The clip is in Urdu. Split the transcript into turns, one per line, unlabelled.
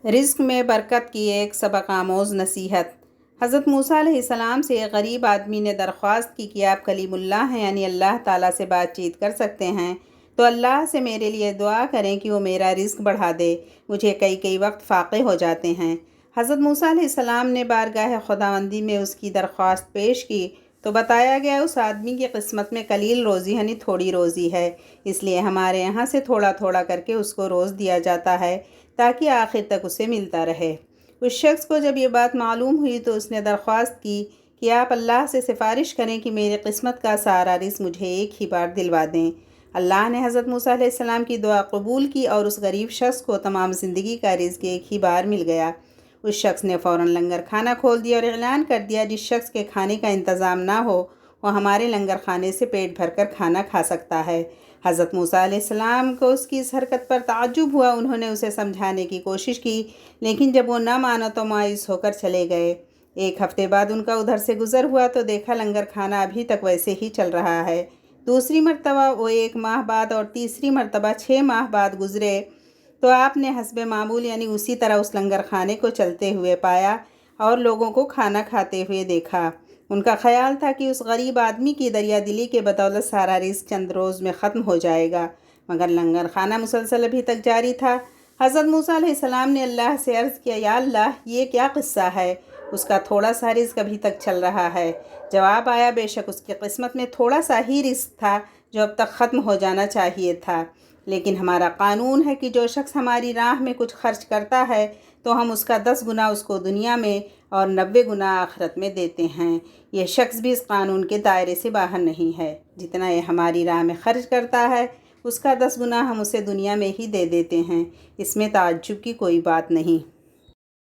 رزق میں برکت کی ایک سبق آموز نصیحت۔ حضرت موسیٰ علیہ السلام سے ایک غریب آدمی نے درخواست کی کہ آپ کلیم اللہ ہیں، یعنی اللہ تعالیٰ سے بات چیت کر سکتے ہیں، تو اللہ سے میرے لیے دعا کریں کہ وہ میرا رزق بڑھا دے، مجھے کئی وقت فاقے ہو جاتے ہیں۔ حضرت موسیٰ علیہ السلام نے بارگاہ خداوندی میں اس کی درخواست پیش کی تو بتایا گیا اس آدمی کی قسمت میں قلیل روزی یعنی تھوڑی روزی ہے، اس لیے ہمارے یہاں سے تھوڑا تھوڑا کر کے اس کو روز دیا جاتا ہے تاکہ آخر تک اسے ملتا رہے۔ اس شخص کو جب یہ بات معلوم ہوئی تو اس نے درخواست کی کہ آپ اللہ سے سفارش کریں کہ میری قسمت کا سارا رزق مجھے ایک ہی بار دلوا دیں۔ اللہ نے حضرت موسیٰ علیہ السلام کی دعا قبول کی اور اس غریب شخص کو تمام زندگی کا رزق ایک ہی بار مل گیا۔ اس شخص نے فوراً لنگر خانہ کھول دیا اور اعلان کر دیا، جس شخص کے کھانے کا انتظام نہ ہو وہ ہمارے لنگر خانے سے پیٹ بھر کر کھانا کھا سکتا ہے۔ حضرت موسیٰ علیہ السلام کو اس کی اس حرکت پر تعجب ہوا۔ انہوں نے اسے سمجھانے کی کوشش کی، لیکن جب وہ نہ مانا تو مایوس ہو کر چلے گئے۔ ایک ہفتے بعد ان کا ادھر سے گزر ہوا تو دیکھا لنگر کھانا ابھی تک ویسے ہی چل رہا ہے۔ دوسری مرتبہ وہ 1 ماہ بعد اور تیسری مرتبہ 6 ماہ بعد گزرے تو آپ نے حسب معمول یعنی اسی طرح اس لنگر خانے کو چلتے ہوئے پایا اور لوگوں کو کھانا کھاتے ہوئے دیکھا۔ ان کا خیال تھا کہ اس غریب آدمی کی دریا دلی کے بدولت سارا رزق چند روز میں ختم ہو جائے گا، مگر لنگر خانہ مسلسل ابھی تک جاری تھا۔ حضرت موسیٰ علیہ السلام نے اللہ سے عرض کیا، یا اللہ یہ کیا قصہ ہے؟ اس کا تھوڑا سا رزق ابھی تک چل رہا ہے۔ جواب آیا، بے شک اس کی قسمت میں تھوڑا سا ہی رزق تھا جو اب تک ختم ہو جانا چاہیے تھا، لیکن ہمارا قانون ہے کہ جو شخص ہماری راہ میں کچھ خرچ کرتا ہے تو ہم اس کا 10 گنا اس کو دنیا میں اور 90 گنا آخرت میں دیتے ہیں۔ یہ شخص بھی اس قانون کے دائرے سے باہر نہیں ہے۔ جتنا یہ ہماری راہ میں خرچ کرتا ہے اس کا 10 گنا ہم اسے دنیا میں ہی دے دیتے ہیں، اس میں تعجب کی کوئی بات نہیں۔